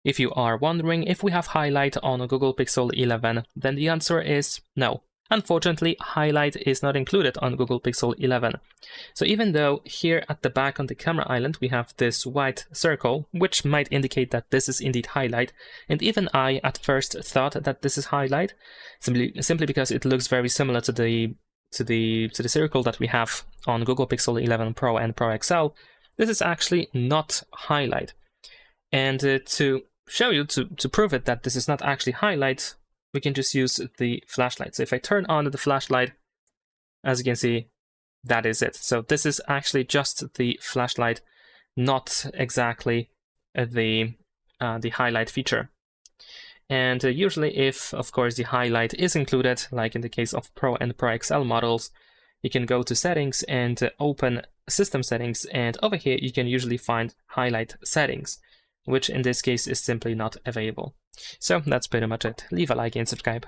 If you are wondering if we have HiLight on Google Pixel 11, then the answer is no. Unfortunately, HiLight is not included on Google Pixel 11. So even though here at the back on the camera island we have this white circle, which might indicate that this is indeed HiLight, and even I at first thought that this is HiLight, simply because it looks very similar to the circle that we have on Google Pixel 11 Pro and Pro XL, this is actually not HiLight. And to show you, to prove it that this is not actually HiLight, we can just use the flashlight. So if I turn on the flashlight, as you can see, that is it. So this is actually just the flashlight, not exactly the HiLight feature. And usually if, of course, the HiLight is included, like in the case of Pro and Pro XL models, you can go to settings and open system settings, and over here you can usually find HiLight settings, which in this case is simply not available. So that's pretty much it. Leave a like and subscribe.